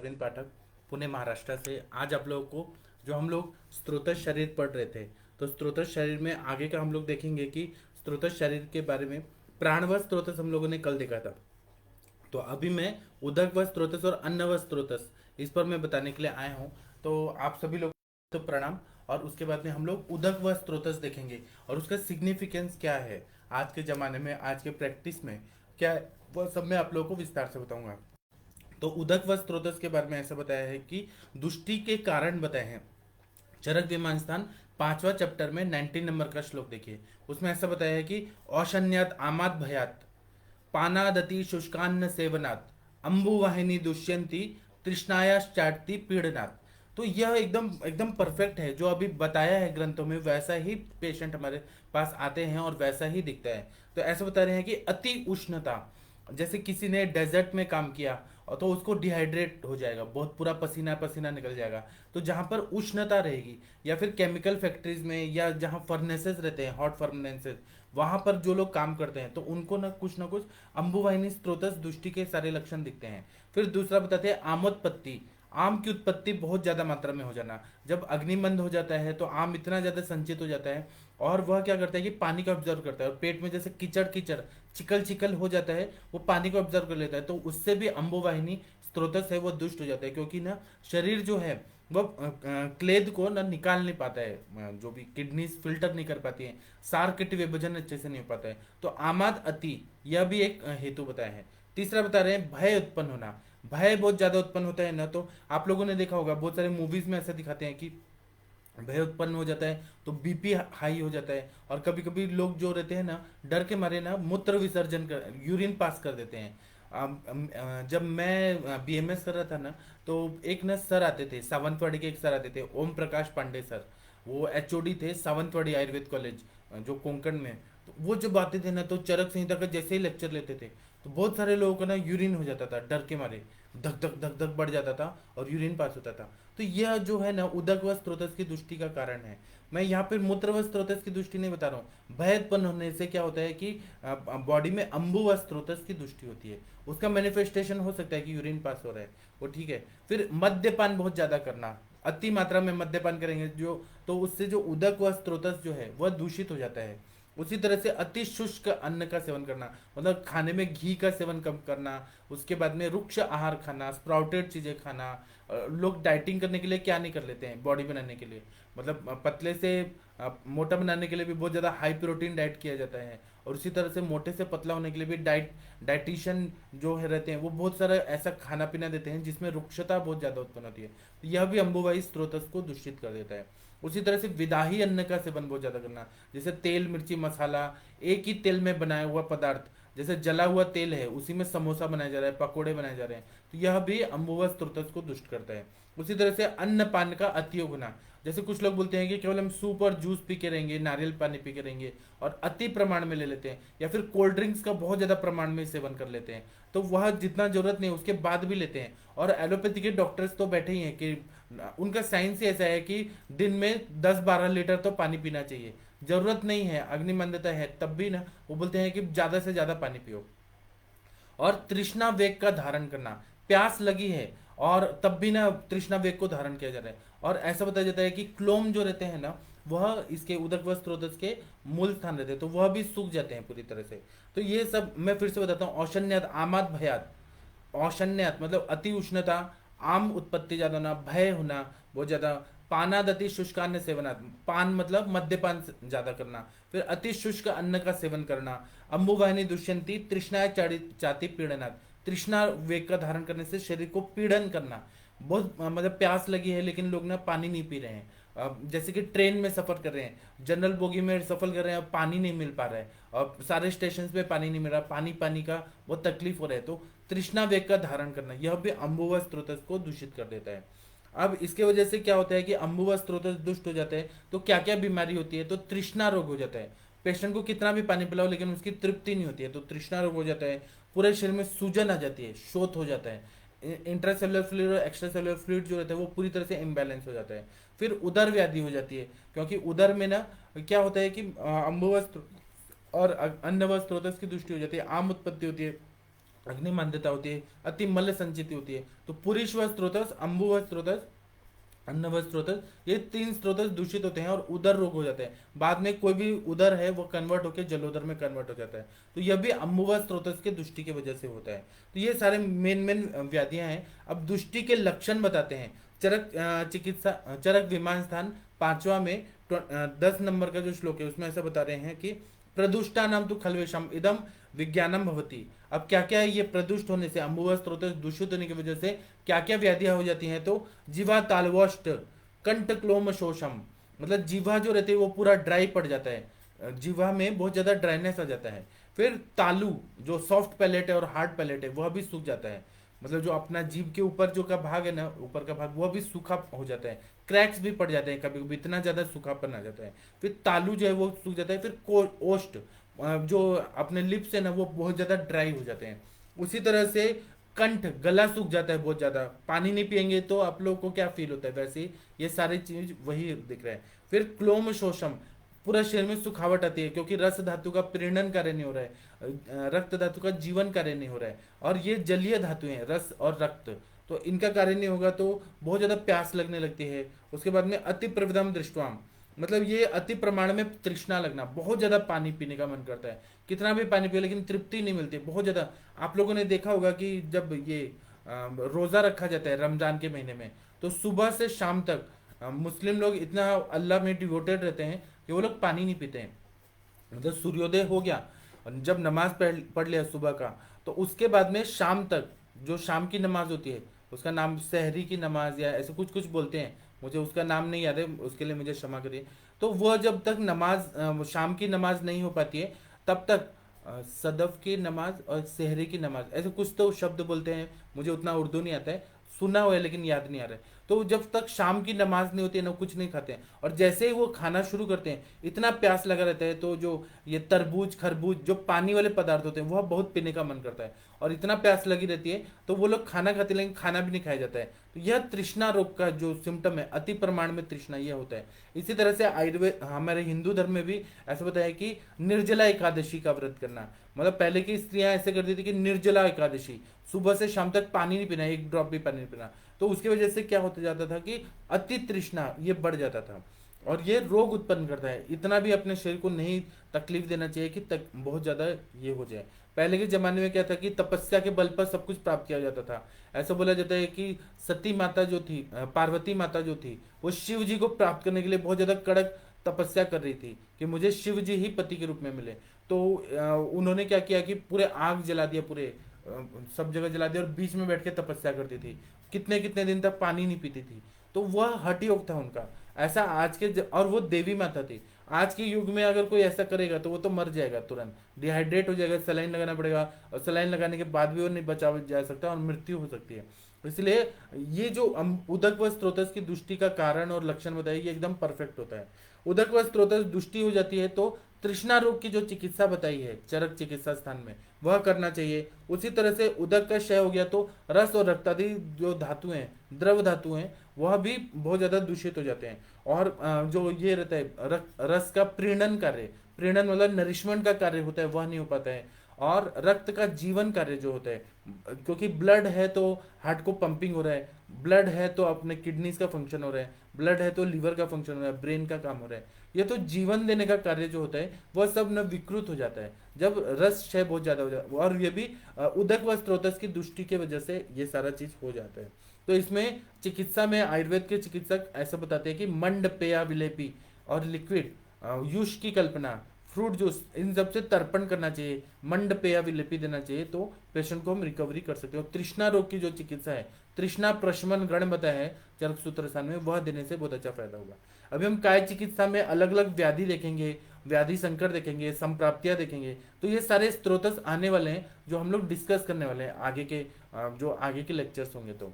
अरविंद पाठक, पुणे महाराष्ट्र से। आज आप लोगों को जो हम लोग स्त्रोतस शरीर पढ़ रहे थे, तो स्त्रोतस शरीर में आगे का हम लोग देखेंगे कि स्त्रोतस शरीर के बारे में प्राण व स्त्रोतस हम लोगों ने कल देखा था। तो अभी मैं उदक व स्त्रोतस और अन्न व स्त्रोतस इस पर मैं बताने के लिए आया हूँ। तो आप सभी लोग तो प्रणाम। और उसके बाद में हम लोग उदक व स्त्रोतस देखेंगे और उसका सिग्निफिकेंस क्या है आज के ज़माने में, आज के प्रैक्टिस में क्या है, वह सब मैं आप लोगों को विस्तार से बताऊंगा। तो उदक व स्त्रोतस के बारे में ऐसा बताया है कि दुष्टि के कारण बताए हैं। चरक विमान स्थान 5वां चैप्टर में 19 नंबर का श्लोक देखिए। उसमें ऐसा बताया है कि औशन्यात आमात भयात पानादति शुष्कान्न सेवनात् अम्बुवाहिनी दुष्यंती तृष्णायाश्चाटती पीड़नात्। तो यह एकदम एकदम परफेक्ट है, जो अभी बताया है ग्रंथों में वैसा ही पेशेंट हमारे पास आते हैं और वैसा ही दिखता है। तो ऐसा बता रहे हैं कि अति उष्णता, जैसे किसी ने डेजर्ट में काम किया और तो उसको डिहाइड्रेट हो जाएगा, बहुत पूरा पसीना पसीना निकल जाएगा। तो जहाँ पर उष्णता रहेगी, या फिर केमिकल फैक्ट्रीज में, या जहाँ फर्नेसेस रहते हैं, हॉट फर्नेसेस, वहां पर जो लोग काम करते हैं तो उनको ना कुछ अंबुवाहिनी स्त्रोतस दुष्टि के सारे लक्षण दिखते हैं। फिर दूसरा बताते हैं आमोत्पत्ति, आम की उत्पत्ति बहुत ज्यादा मात्रा में हो जाना। जब अग्निमंद हो जाता है तो आम इतना ज्यादा संचित हो जाता है और वह क्या करता है कि पानी को ऑब्जर्व करता है, और पेट में जैसे कीचड़ कीचड़ चिकल चिकल हो जाता है, वो पानी को ऑब्जर्व कर लेता है। तो उससे भी अंबुवाहिनी स्त्रोतस है वो दुष्ट हो जाता है, क्योंकि ना शरीर जो है वो क्लेद को ना निकाल नहीं पाता है, जो भी किडनीज फिल्टर नहीं कर पाती है, सार के विभाजन अच्छे से नहीं हो पाता है। तो आमाद अति, यह भी एक हेतु बताया है। तीसरा बता रहे हैं भय उत्पन्न होना। भय बहुत ज्यादा उत्पन्न होता है ना, तो आप लोगों ने देखा होगा बहुत सारे मूवीज में ऐसा दिखाते हैं कि भय उत्पन्न हो जाता है तो बीपी हाई हो जाता है, और कभी कभी लोग जो रहते हैं ना, डर के मारे ना मूत्र विसर्जन कर, यूरिन पास कर देते हैं। जब मैं बीएमएस कर रहा था ना, तो एक ना सर आते थे, सावंतवाड़ी के एक सर आते थे, ओम प्रकाश पांडे सर। वो एचओडी थे सावंतवाड़ी आयुर्वेद कॉलेज, जो कोंकण में है। तो वो जब आते थे ना, तो चरक संहिता का जैसे ही लेक्चर लेते थे, तो बहुत सारे लोगों का ना यूरिन हो जाता था डर के मारे, धक धक धक धक बढ़ जाता था और यूरिन पास होता था। तो यह जो है ना उदक व स्त्रोतस की दृष्टि का कारण है। मैं यहाँ पे मूत्र व स्त्रोतस की दृष्टि नहीं बता रहा हूँ। भय उत्पन्न होने से क्या होता है कि बॉडी में अम्बु व स्त्रोतस की दृष्टि होती है, उसका मैनिफेस्टेशन हो सकता है कि यूरिन पास हो रहा है, वो ठीक है। फिर मद्यपान बहुत ज्यादा करना, अति मात्रा में मद्यपान करेंगे जो, तो उससे जो उदक व स्त्रोतस जो है वह दूषित हो जाता है। उसी तरह से अति शुष्क अन्न का सेवन करना, मतलब खाने में घी का सेवन कम करना। उसके बाद में रुक्ष आहार खाना, स्प्राउटेड चीजें खाना। लोग डाइटिंग करने के लिए क्या नहीं कर लेते हैं, बॉडी बनाने के लिए, मतलब पतले से मोटा बनाने के लिए भी बहुत ज़्यादा हाई प्रोटीन डाइट किया जाता है। और उसी तरह से मोटे से पतला होने के लिए भी डाइटिशियन जो है रहते हैं, वो बहुत सारा ऐसा खाना पीना देते हैं जिसमें रुक्षता बहुत ज़्यादा उत्पन्न होती है। तो यह भी अम्बुवाई स्त्रोतस को दूषित कर देता है। उसी तरह से विदाही अन्न का सेवन बहुत ज़्यादा करना, जैसे तेल मिर्ची मसाला, एक ही तेल में बनाया हुआ पदार्थ, जैसे जला हुआ तेल है उसी में समोसा बनाया जा रहा है, पकोड़े बनाए जा रहे हैं, तो यह भी अम्बुवा स्त्रोतस को दुष्ट करता है। उसी तरह से अन्न पान का अतियोग होना, जैसे कुछ लोग बोलते हैं कि केवल हम सूप और जूस पी के रहेंगे, नारियल पानी पी के रहेंगे, और अति प्रमाण में ले लेते हैं, या फिर कोल्ड ड्रिंक्स का बहुत ज्यादा प्रमाण में सेवन कर लेते हैं, तो वह जितना जरूरत नहीं उसके बाद भी लेते हैं। और एलोपैथी के डॉक्टर्स तो बैठे ही हैं कि उनका साइंस ही ऐसा है कि दिन में 10-12 लीटर तो पानी पीना चाहिए। जरूरत नहीं है, अग्निमंदता है, तब भी ना वो बोलते हैं कि ज्यादा से ज्यादा पानी पियो। और तृष्णा वेग का धारण करना, प्यास लगी है और तब भी ना तृष्णा वेग को धारण किया जा रहा है। और ऐसा बताया जाता है कि क्लोम जो रहते हैं ना, वह इसके उदक व स्त्रोतस के मूल स्थान रहते हैं, तो वह भी सूख जाते हैं पूरी तरह से। तो ये सब मैं फिर से बताता हूँ। औषन्यात आमात भयात, औषन्यात मतलब अति उष्णता, आम उत्पत्ति ज्यादा होना, भय होना बहुत ज्यादा, पानादति शुष्कान्न सेवनात्, पान मतलब मद्यपान ज्यादा करना, फिर अति शुष्क अन्न का सेवन करना, अम्बुवाहिनी दुष्यंती तृष्णा चाति पीड़नात्, तृष्णा वेग का धारण करने से शरीर को पीड़न करना। बहुत मतलब प्यास लगी है लेकिन लोग ना पानी नहीं पी रहे हैं। जैसे कि ट्रेन में सफर कर रहे हैं, जनरल बोगी में सफर कर रहे हैं, अब पानी नहीं मिल पा रहा है, और सारे स्टेशन पे पानी नहीं मिल रहा, पानी पानी का बहुत तकलीफ हो रहा है। तो तृष्णा वेग का धारण करना, यह भी अम्बुवा स्त्रोतस को दूषित कर देता है। अब इसके वजह से क्या होता है कि अम्बुवा स्त्रोतस दुष्ट हो जाता है, तो क्या क्या बीमारी होती है, तो तृष्णा रोग हो जाता है। पेशेंट को कितना भी पानी पिलाओ लेकिन उसकी तृप्ति नहीं होती है, तो तृष्णा रोग हो जाता है। पूरे शरीर में सूजन आ जाती है, शोथ हो जाता है, इंट्रासेलुलर फ्लूइड और एक्स्ट्रा सेलुलर फ्लूइड जो रहता है वो पूरी तरह से इम्बैलेंस हो जाता है। फिर उदर व्याधि हो जाती है, क्योंकि उदर में ना क्या होता है कि अम्बुवा और अन्न व स्त्रोतस की दृष्टि हो जाती है, आम उत्पत्ति होती है, अग्नि मान्यता होती है, अति मल संचिति होती है। तो पुरुष व स्रोतस, अम्बु व स्रोतस, अन्न व स्रोतस, ये तीन स्रोतस दूषित होते हैं और उदर रोग हो जाते हैं। बाद में कोई भी उदर है वो कन्वर्ट होकर जलोदर में कन्वर्ट हो जाता है। तो यह भी अम्बु व स्रोतस के दुष्टि की वजह से होता है। तो ये सारे मेन मेन व्याधियां हैं। अब दुष्टि के लक्षण बताते हैं। चरक चिकित्सा, चरक विमान स्थान 5वां में 10 नंबर का जो श्लोक है उसमें ऐसा बता रहे हैं कि प्रदुष्टा नाम तो खलवेशम इदम विज्ञानम भवती। अब क्या क्या है ये प्रदुष्ट होने से, अम्बुवा स्रोत दूषित होने की वजह से क्या क्या व्याधियां हो जाती हैं। तो जीवा तालवोष्ट कंठ क्लोम शोषम, मतलब जीवा जो रहती है वो पूरा ड्राई पड़ जाता है, जीवा में बहुत ज्यादा ड्राइनेस आ जाता है। फिर तालु, जो सॉफ्ट पैलेट है और हार्ड पैलेट है वह भी सूख जाता है, मतलब जो अपना जीभ के ऊपर जो का भाग है ना, ऊपर का भाग, वह भी सूखा हो जाता है। क्रैक्स भी पड़ जाते हैं कभी कभी, इतना ज्यादा सूखापन आ जाता है। फिर तालु जो है वो सूख जाता है। फिर ओष्ठ, जो अपने लिप्स है ना वो बहुत ज्यादा ड्राई हो जाते हैं। उसी तरह से कंठ, गला सूख जाता है बहुत ज्यादा, पानी नहीं पियेंगे तो आप लोगों को क्या फील होता है, वैसे ही ये सारी चीज वही दिख रहा है। फिर क्लोम शोषम, पूरा शरीर में सुखावट आती है क्योंकि रस धातु का प्रेरणन कार्य नहीं हो रहा है, रक्त धातु का जीवन कार्य नहीं हो रहा है। और ये जलीय धातु हैं रस और रक्त, तो इनका कार्य नहीं होगा तो बहुत ज्यादा प्यास लगने लगती है। उसके बाद में अति प्रविदम दृष्टवाम, मतलब ये अति प्रमाण में तृष्णा लगना, बहुत ज्यादा पानी पीने का मन करता है, कितना भी पानी पिए लेकिन तृप्ति नहीं मिलती बहुत ज्यादा। आप लोगों ने देखा होगा कि जब ये रोजा रखा जाता है रमजान के महीने में, तो सुबह से शाम तक मुस्लिम लोग इतना अल्लाह में डिवोटेड रहते हैं कि वो लोग पानी नहीं पीते हैं। मतलब सूर्योदय हो गया और जब नमाज पढ़ लिया सुबह का, तो उसके बाद में शाम तक जो शाम की नमाज होती है, उसका नाम सहरी की नमाज या ऐसे कुछ कुछ बोलते हैं, मुझे उसका नाम नहीं याद है, उसके लिए मुझे क्षमा करिए। तो वह जब तक नमाज शाम की नमाज नहीं हो पाती है तब तक सदफ की नमाज और सहरी की नमाज, ऐसे कुछ तो शब्द बोलते हैं, मुझे उतना उर्दू नहीं आता है, सुना हुआ है लेकिन याद नहीं आ रहा है। तो जब तक शाम की नमाज नहीं होती है ना कुछ नहीं खाते हैं, और जैसे ही वो खाना शुरू करते हैं इतना प्यास लगा रहता है, तो जो ये तरबूज खरबूज जो पानी वाले पदार्थ होते हैं वह बहुत पीने का मन करता है, और इतना प्यास लगी रहती है तो वो लोग खाना खाते लेकिन खाना भी नहीं खाया जाता है। तो यह तृष्णा रोग का जो सिम्टम है, अति प्रमाण में तृष्णा, यह होता है। इसी तरह से आयुर्वेद, हमारे हिंदू धर्म में भी ऐसा बताया कि निर्जला एकादशी का व्रत करना, मतलब पहले की स्त्रियां ऐसे करती थी कि निर्जला एकादशी, सुबह से शाम तक पानी नहीं पीना, एक ड्रॉप भी पानी नहीं पीना। तो उसकी वजह से क्या होता जाता था कि अति तृष्णा ये बढ़ जाता था और ये रोग उत्पन्न करता है। इतना भी अपने शरीर को नहीं तकलीफ देना चाहिए कि बहुत ज्यादा ये हो जाए। पहले के जमाने में क्या था कि तपस्या के बल पर सब कुछ प्राप्त किया जाता था। ऐसा बोला जाता है कि सती माता जो थी, पार्वती माता जो थी, वो शिव जी को प्राप्त करने के लिए बहुत ज्यादा कड़क तपस्या कर रही थी कि मुझे शिव जी ही पति के रूप में मिले। तो उन्होंने क्या किया कि पूरे आग जला दिया, पूरे सब जगह जला दिया और बीच में बैठ के तपस्या करती थी, कितने कितने दिन तक पानी नहीं पीती थी। तो वह हठ योग था उनका। ऐसा आज के और वो देवी माता थी। आज के युग में अगर कोई ऐसा करेगा तो वो तो मर जाएगा, तुरंत डिहाइड्रेट हो जाएगा, सलाइन लगाना पड़ेगा, और सलाइन लगाने के बाद भी वो नहीं बचा जा सकता और मृत्यु हो सकती है। इसलिए ये जो उदक व स्त्रोतस की दुष्टि का कारण और लक्षण बताइए, ये एकदम परफेक्ट होता है। उदक व स्त्रोतस दुष्टि हो जाती है तो तृष्णा रोग की जो चिकित्सा बताई है चरक चिकित्सा स्थान में, वह करना चाहिए। उसी तरह से उदक का क्षय हो गया तो रस और रक्त आदि जो धातु हैं, द्रव धातु हैं, वह भी बहुत ज्यादा दूषित हो जाते हैं। और जो ये रहता है रस का प्रीणन कार्य, प्रीणन मतलब नरिशमेंट का कार्य होता है, वह नहीं हो पाता है। और रक्त का जीवन कार्य जो होता है, क्योंकि ब्लड है तो हार्ट को पंपिंग हो रहा है, ब्लड है तो अपने किडनीज का फंक्शन हो रहा है, ब्लड है तो लीवर का फंक्शन हो रहा है, ब्रेन का काम हो रहा है। ये तो जीवन देने का कार्य जो होता है वह सब न विकृत हो जाता है जब रस क्षय बहुत ज्यादा हो जाता है। और ये भी उदक व स्त्रोतस की दुष्टि की वजह से ये सारा चीज हो जाता है। तो इसमें चिकित्सा में आयुर्वेद के चिकित्सक ऐसा बताते हैं कि मंड पेया विलेपी और लिक्विड युष की कल्पना, फ्रूट जूस, इन सब से तर्पण करना चाहिए, मंड पेया विलेपी देना चाहिए, तो पेशेंट को हम रिकवरी कर सकते हैं। और तृष्णा रोग की जो चिकित्सा है, तृष्णा प्रशमन गण बताया है चरक सूत्र स्थान में, वह देने से बहुत अच्छा फायदा होगा। अभी हम काय चिकित्सा में अलग अलग व्याधि देखेंगे, व्याधि संकर देखेंगे, संप्राप्तियां देखेंगे। तो ये सारे स्त्रोतस आने वाले हैं जो हम लोग डिस्कस करने वाले हैं आगे के जो आगे के लेक्चर्स होंगे। तो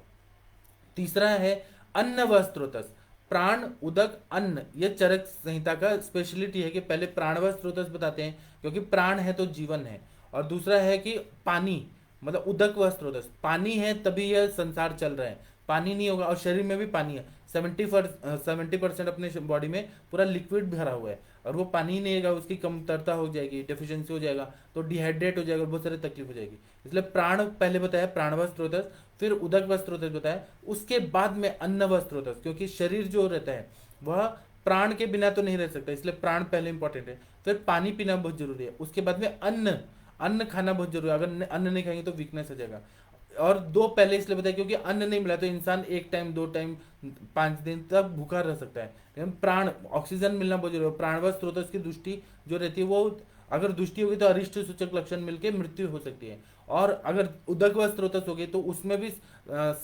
तीसरा है अन्न व स्त्रोतस, प्राण उदक अन्न, ये चरक संहिता का स्पेशलिटी है कि पहले प्राण व स्त्रोतस बताते हैं क्योंकि प्राण है तो जीवन है। और दूसरा है कि पानी, मतलब उदक व स्त्रोतस, पानी है तभी यह संसार चल रहा है, पानी नहीं होगा, और शरीर में भी पानी है, 70% अपने बॉडी में पूरा लिक्विड भरा हुआ है, और वो पानी ही नहीं रहेगा, उसकी कमतरता हो जाएगी, डेफिशिएंसी हो जाएगा, तो डिहाइड्रेट हो जाएगा और बहुत सारी तकलीफ हो जाएगी। इसलिए प्राण पहले बताया, प्राणव स्रोतस, फिर उदक व स्रोतस बताया, उसके बाद में अन्न व स्रोतस, क्योंकि शरीर जो रहता है वह प्राण के बिना तो नहीं रह सकता, इसलिए प्राण पहले इंपॉर्टेंट है। फिर पानी पीना बहुत जरूरी है, उसके बाद में अन्न, अन्न खाना बहुत जरूरी है, अगर अन्न नहीं खाएंगे तो वीकनेस हो जाएगा। और दो पहले इसलिए बताया क्योंकि अन्न नहीं मिला तो इंसान 1 टाइम 2 टाइम 5 दिन तक भूखा रह सकता है, लेकिन प्राण ऑक्सीजन मिलना बहुत जरूरी है। प्राणवायु स्रोत की दृष्टि जो रहती है वो, अगर दृष्टि होगी तो अरिष्ट सूचक लक्षण मिलकर मृत्यु हो सकती है, और अगर उदक व स्रोतस हो गई तो उसमें भी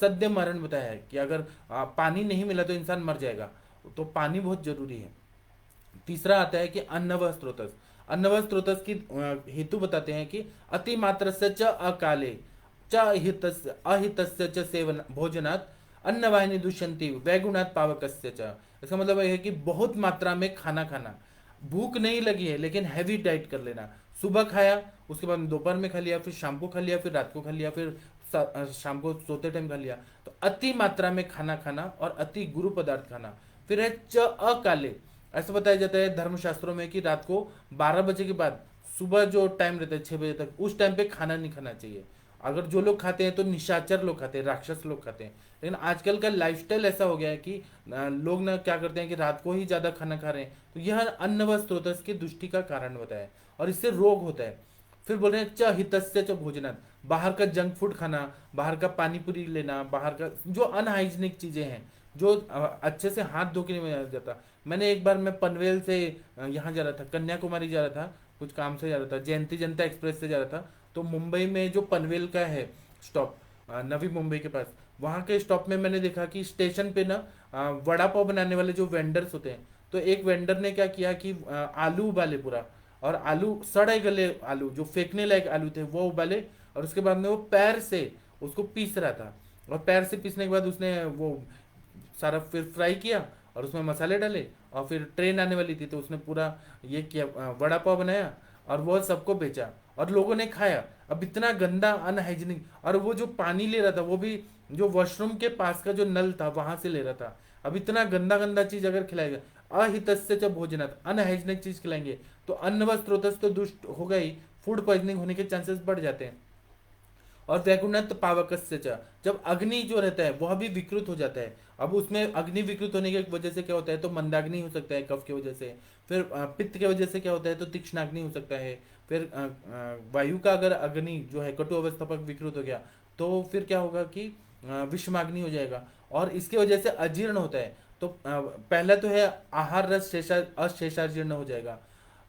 सद्य मरण बताया है कि अगर पानी नहीं मिला तो इंसान मर जाएगा, तो पानी बहुत जरूरी है। तीसरा आता है कि अन्न व स्रोतस, अन्न व स्रोतस की हेतु बताते हैं कि अति मात्र से च अकाले च अहितस्य च सेवन भोजनात् अन्नवाहिनी दुष्यंति वैगुणात् पावकस्य च। इसका मतलब है कि बहुत मात्रा में खाना खाना, भूख नहीं लगी है लेकिन हैवी डाइट कर लेना, सुबह खाया, उसके बाद दोपहर में खा लिया, फिर शाम को खा लिया, फिर रात को खा लिया, फिर शाम को सोते टाइम खा लिया, तो अति मात्रा में खाना खाना और अति गुरु पदार्थ खाना। फिर है च अकाले, ऐसा बताया जाता है धर्मशास्त्रों में कि रात को 12 बजे के बाद सुबह जो टाइम रहता है 6 बजे तक, उस टाइम पे खाना नहीं खाना चाहिए। अगर जो लोग खाते हैं तो निशाचर लोग खाते हैं, राक्षस लोग खाते हैं, लेकिन आजकल का लाइफस्टाइल ऐसा हो गया है कि लोग ना क्या करते हैं कि रात को ही ज्यादा खाना खा रहे हैं, तो यह अन्न व स्रोतस की दुष्टि का कारण बताया है, और इससे रोग होता है। फिर बोल रहे हैं च हितस्य च भोजनात्, बाहर का जंक फूड खाना, बाहर का पानी पूरी लेना, बाहर का जो अनहाइजीनिक चीजें हैं, जो अच्छे से हाथ धो के नहीं बनाया जाता। मैंने एक बार मैं पनवेल से यहाँ जा रहा था, कन्याकुमारी जा रहा था, कुछ काम से जा रहा था, जयंती जनता एक्सप्रेस से जा रहा था, तो मुंबई में जो पनवेल का है स्टॉप, नवी मुंबई के पास, वहाँ के स्टॉप में मैंने देखा कि स्टेशन पे ना वड़ा पाव बनाने वाले जो वेंडर्स होते हैं, तो एक वेंडर ने क्या किया कि आलू उबाले पूरा, और आलू सड़े गले आलू जो फेंकने लायक आलू थे वो उबाले, और उसके बाद में वो पैर से उसको पीस रहा था, और पैर से पीसने के बाद उसने वो सारा फिर फ्राई किया और उसमें मसाले डाले, और फिर ट्रेन आने वाली थी तो उसने पूरा ये किया, वड़ा पाव बनाया और वो सबको बेचा और लोगों ने खाया। अब इतना गंदा अनहाइजीनिक, और वो जो पानी ले रहा था वो भी जो वॉशरूम के पास का जो नल था वहां से ले रहा था। अब इतना गंदा गंदा चीज अगर खिलाएगा, अहितस्य च भोजनात्, अनहाइजीनिक चीज खिलाएंगे तो अन्न व स्रोतस तो दुष्ट होगा ही, फूड पॉइजनिंग होने के चांसेस बढ़ जाते हैं। और वैकुण्ठ पावकस्य च, जब अग्नि जो रहता है वह भी विकृत हो जाता है। अब उसमें अग्नि विकृत होने की वजह से क्या होता है, तो मंदाग्नि हो सकता है कफ की वजह से, फिर पित्त की वजह से क्या होता है, तो तीक्ष्णाग्नि हो सकता है, फिर वायु का अगर अग्नि जो है कटु अवस्था पर विकृत हो गया तो फिर क्या होगा कि विषमाग्नि हो जाएगा, और इसकी वजह से अजीर्ण होता है। तो पहला तो है आहार रस शेषा अशेषाजीर्ण हो जाएगा,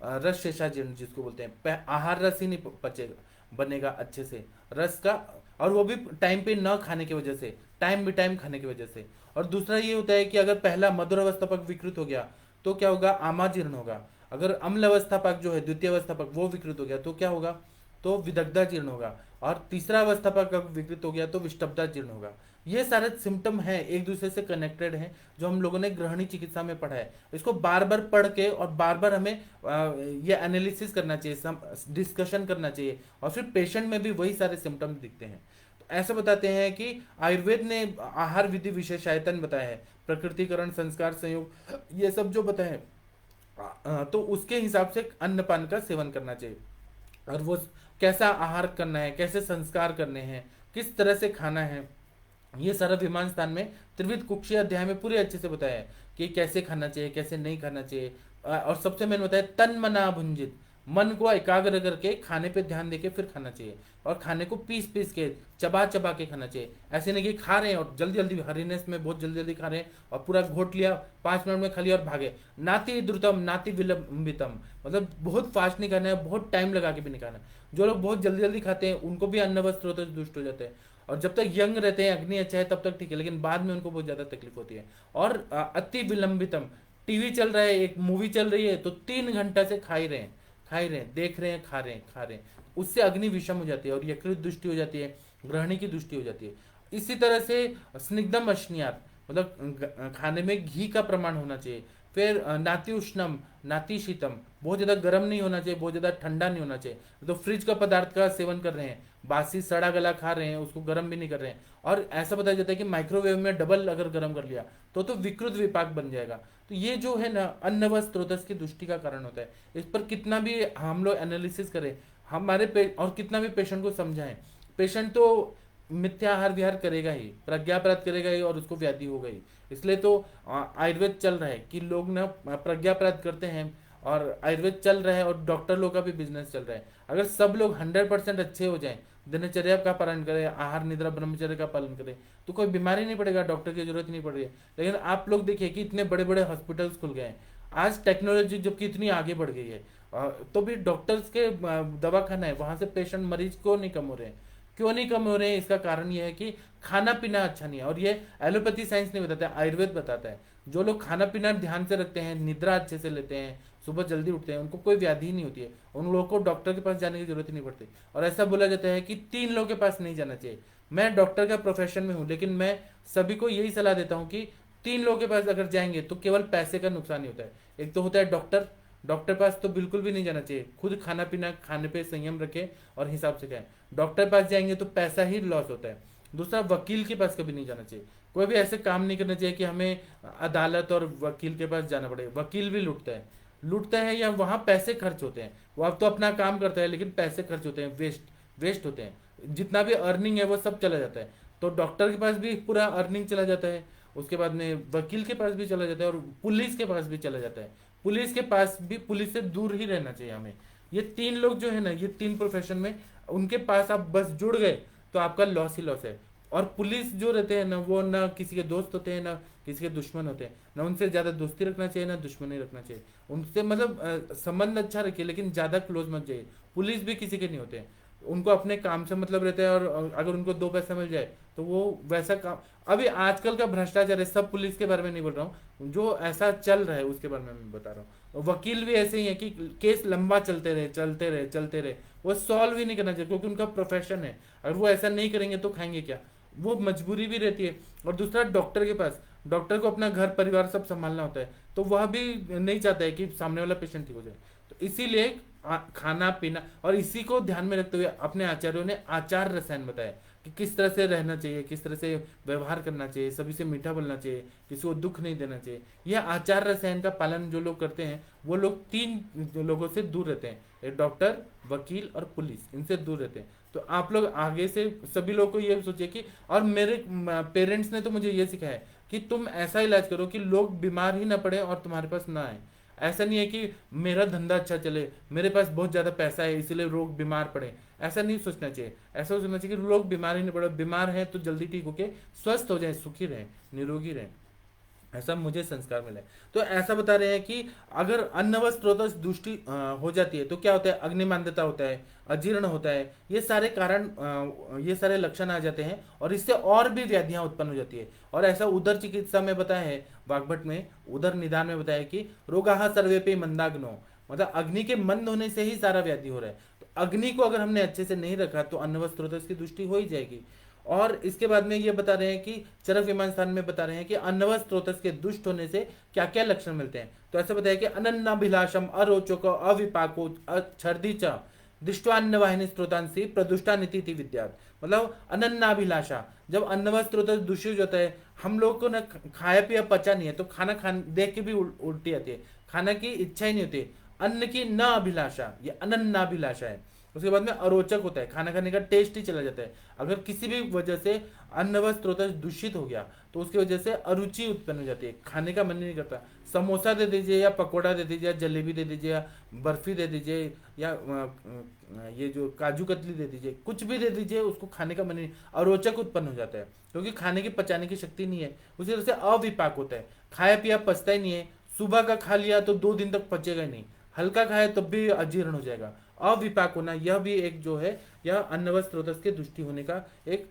रस शेषाजीर्ण जिसको बोलते हैं, आहार रस ही नहीं पचेगा, बनेगा अच्छे से रस का, और वो भी टाइम पे न खाने की वजह से, टाइम बे टाइम खाने की वजह से। और दूसरा ये होता है कि अगर पहला मधुर अवस्था पक विकृत हो गया तो क्या होगा, आमाजीर्ण होगा। अगर अम्ल अवस्था पक जो है द्वितीय अवस्था पक वो विकृत हो गया तो क्या होगा, तो विदग्धा जीर्ण होगा, और तीसरा अवस्था पक विकृत हो गया तो विष्टब्धा जीर्ण होगा। ये सारे सिम्टम हैं, एक दूसरे से कनेक्टेड हैं, जो हम लोगों ने ग्रहणी चिकित्सा में पढ़ा है। इसको बार बार पढ़ के और बार बार हमें ये एनालिसिस करना चाहिए, डिस्कशन करना चाहिए, और फिर पेशेंट में भी वही सारे सिम्टम दिखते हैं। तो ऐसे बताते हैं कि आयुर्वेद ने आहार विधि विशेषायतन बताया है, प्रकृतिकरण, संस्कार, संयोग, ये सब जो बताया है, तो उसके हिसाब से अन्नपान का सेवन करना चाहिए, और वो कैसा आहार करना है, कैसे संस्कार करने हैं, किस तरह से खाना है, ये सारा विमान स्थान में त्रिविध कुक्षी अध्याय में पूरे अच्छे से बताया है कि कैसे खाना चाहिए, कैसे नहीं खाना चाहिए। और सबसे मेन बताया तन मना भुंजित, मन को एकाग्र करके खाने पे ध्यान देके फिर खाना चाहिए, और खाने को पीस पीस के चबा चबा के खाना चाहिए। ऐसे नहीं कि खा रहे हैं और जल्दी जल्दी हरीनेस में बहुत जल्दी जल्दी खा रहे हैं और पूरा घोट लिया, 5 मिनट में खा लिया और भागे। नाति द्रुतम नाति विलंबितम, मतलब बहुत फास्ट नहीं खाना है, बहुत टाइम लगा के भी नहीं खाना। जो लोग बहुत जल्दी जल्दी खाते हैं उनको भी अन्न वस्त्र होते दुष्ट हो जाते हैं, और जब तक यंग रहते हैं अग्नि अच्छा है तब तक ठीक है, लेकिन बाद में उनको बहुत ज्यादा तकलीफ होती है। और अति विलंबितम, टीवी चल रहा है, एक मूवी चल रही है तो 3 घंटा से खा ही रहे हैं, देख रहे हैं, खा रहे हैं, उससे अग्नि विषम हो जाती है और यकृत दृष्टि हो जाती है, ग्रहणी की दृष्टि हो जाती है। इसी तरह से स्निग्धम अश्नियात, मतलब खाने में घी का प्रमाण होना चाहिए, फिर नाति उष्णम नाति शीतम, बहुत ज़्यादा गर्म नहीं होना चाहिए, बहुत ज़्यादा ठंडा नहीं होना चाहिए। तो फ्रिज का पदार्थ का सेवन कर रहे हैं, बासी सड़ा गला खा रहे हैं, उसको गर्म भी नहीं कर रहे हैं। और ऐसा बताया जाता है कि माइक्रोवेव में डबल अगर गर्म कर लिया तो विकृत विपाक बन जाएगा। तो ये जो है ना अन्न व स्रोतस की दुष्टि का कारण होता है। इस पर कितना भी हम लोग एनालिसिस करें, और कितना भी पेशेंट को समझाएं, पेशेंट तो मिथ्या आहार विहार करेगा ही, प्रज्ञा प्राप्त करेगा ही, और उसको व्याधि होगा ही। इसलिए तो आयुर्वेद चल रहा है कि लोग ना प्रज्ञा प्राप्त करते हैं, और आयुर्वेद चल रहा है, और डॉक्टर लोग का भी बिजनेस चल रहा है। अगर सब लोग 100% अच्छे हो जाएं, दिनचर्या का पालन करें, आहार निद्रा ब्रह्मचर्य का पालन करें, तो कोई बीमारी नहीं पड़ेगा, डॉक्टर की जरूरत नहीं पड़ रही है। लेकिन आप लोग देखिए कि इतने बड़े बड़े हॉस्पिटल्स खुल गए हैं आज, टेक्नोलॉजी जबकि इतनी आगे बढ़ गई है, तो भी डॉक्टर्स के दवाखाना है, वहां से पेशेंट मरीज को नहीं कम हो रहे हैं। क्यों नहीं कम हो रहे हैं? इसका कारण यह है कि खाना पीना अच्छा नहीं है। और ये एलोपैथी साइंस नहीं बताता है, आयुर्वेद बताता है। जो लोग खाना पीना ध्यान से रखते हैं, निद्रा अच्छे से लेते हैं, सुबह जल्दी उठते हैं, उनको कोई व्याधि नहीं होती है, उन लोगों को डॉक्टर के पास जाने की जरूरत ही नहीं पड़ती। और ऐसा बोला जाता है कि 3 लोगों के पास नहीं जाना चाहिए। मैं डॉक्टर का प्रोफेशन में हूँ, लेकिन मैं सभी को यही सलाह देता हूँ कि 3 लोगों के पास अगर जाएंगे तो केवल पैसे का नुकसान ही होता है। एक तो होता है डॉक्टर, डॉक्टर पास तो बिल्कुल भी नहीं जाना चाहिए, खुद खाना पीना खाने पे संयम रखे और हिसाब से खाएं। डॉक्टर पास जाएंगे तो पैसा ही लॉस होता है। दूसरा, वकील के पास कभी नहीं जाना चाहिए, कोई भी ऐसे काम नहीं करना चाहिए कि हमें अदालत और वकील के पास जाना पड़े। वकील भी लूटता है या वहां पैसे खर्च होते हैं। वो अब तो अपना काम करता है, लेकिन पैसे खर्च होते हैं, वेस्ट होते हैं, जितना भी अर्निंग है वो सब चला जाता है। तो डॉक्टर के पास भी पूरा अर्निंग चला जाता है, उसके बाद में वकील के पास भी चला जाता है, और पुलिस के पास भी चला जाता है। पुलिस के पास भी, पुलिस से दूर ही रहना चाहिए हमें। ये 3 लोग जो है ना, ये 3 प्रोफेशन में उनके पास आप बस जुड़ गए तो आपका लॉस ही लॉस है। और पुलिस जो रहते हैं ना, वो ना किसी के दोस्त होते हैं, ना किसी के दुश्मन होते हैं। ना उनसे ज्यादा दोस्ती रखना चाहिए, ना दुश्मनी रखना चाहिए। उनसे मतलब संबंध अच्छा रखिए, लेकिन ज्यादा क्लोज मत जाइए। पुलिस भी किसी के नहीं होते हैं, उनको अपने काम से मतलब रहता है, और अगर उनको 2 पैसा मिल जाए तो वो वैसा काम। अभी आजकल का भ्रष्टाचार है, सब पुलिस के बारे में नहीं बोल रहा हूँ, जो ऐसा चल रहा है उसके बारे में मैं बता रहा हूँ। वकील भी ऐसे ही है कि केस लंबा चलते रहे, वो सॉल्व ही नहीं करना चाहिए, क्योंकि उनका प्रोफेशन है। अगर वो ऐसा नहीं करेंगे तो खाएंगे क्या? वो मजबूरी भी रहती है। और दूसरा, डॉक्टर के पास, डॉक्टर को अपना घर परिवार सब संभालना होता है, तो वह भी नहीं चाहता है कि सामने वाला पेशेंट ठीक हो जाए। तो इसीलिए खाना पीना, और इसी को ध्यान में रखते हुए अपने आचार्यों ने आचार रसायन बताया कि किस तरह से रहना चाहिए, किस तरह से व्यवहार करना चाहिए, सभी से मीठा बोलना चाहिए, किसी को दुख नहीं देना चाहिए। यह आचार रसायन का पालन जो लोग करते हैं, वो लोग 3 लोगों से दूर रहते हैं, एक डॉक्टर, वकील और पुलिस, इनसे दूर रहते हैं। तो आप लोग आगे से सभी लोग को ये सोचिए कि, और मेरे पेरेंट्स ने तो मुझे ये सिखाया है कि तुम ऐसा इलाज करो कि लोग बीमार ही ना पड़े और तुम्हारे पास ना आए। ऐसा नहीं है कि मेरा धंधा अच्छा चले, मेरे पास बहुत ज्यादा पैसा है इसलिए लोग बीमार पड़े, ऐसा नहीं सोचना चाहिए। ऐसा सोचना चाहिए कि लोग बीमार ही नहीं पड़े, बीमार हैं तो जल्दी ठीक होके स्वस्थ हो जाए, सुखी रहें, निरोगी रहें। ऐसा मुझे संस्कार मिला है। तो ऐसा बता रहे हैं कि अगर अन्न व स्रोत दुष्टि हो जाती है तो क्या होता है? अग्निमांद्यता होता है, अजीर्ण होता है, ये सारे कारण, ये सारे लक्षण आ जाते हैं, और इससे और भी व्याधियां उत्पन्न हो जाती है। और ऐसा उदर चिकित्सा में बताया है, वाग्भट में उदर निदान में बताया कि रोगाः सर्वेपि मंदाग्नो, मतलब अग्नि के मंद होने से ही सारा व्याधि हो रहा है। तो अग्नि को अगर हमने अच्छे से नहीं रखा तो अन्न व स्रोत की दुष्टि हो ही जाएगी। और इसके बाद में ये बता रहे हैं कि चरक विमान स्थान में बता रहे हैं कि अन्नव स्रोतस के दुष्ट होने से क्या क्या लक्षण मिलते हैं। तो ऐसा बताया कि अनन्नाभिलाषम अरोचको अविपाको छर्दी च दृष्टवान्न वाहिनी स्रोतांसी प्रदुष्टा नीति विद्यात, मतलब अनन्नाभिलाषा, जब अन्नव स्रोत दूषित होता है, हम लोग को ना खाया पिया पचा नहीं है, तो खाना खान देख के भी उल्टी आती है, खाना की इच्छा ही नहीं होती। अन्न की न अभिलाषा, ये अनन्नाभिलाषा है। उसके बाद में अरोचक होता है, खाना खाने का टेस्ट ही चला जाता है। अगर किसी भी वजह से अन्न व स्रोत दूषित हो गया तो उसकी वजह से अरुचि उत्पन्न हो जाती है, खाने का मन नहीं करता। समोसा दे दीजिए, या पकोड़ा दे दीजिए, या जलेबी दे दीजिए, या बर्फी दे दीजिए, या ये जो काजू कतली दे दीजिए, कुछ भी दे दीजिए, उसको खाने का मन नहीं, अरोचक उत्पन्न हो जाता है, क्योंकि खाने की पचाने की शक्ति नहीं है। उसी तरह से अविपाक होता है, खाया पिया पचता ही नहीं है। सुबह का खा लिया तो 2 दिन तक पचेगा ही नहीं, हल्का खाए तब भी अजीर्ण हो जाएगा। अविपाक होना, यह भी एक जो है, यह अन्न व स्रोत के दुष्टि होने का एक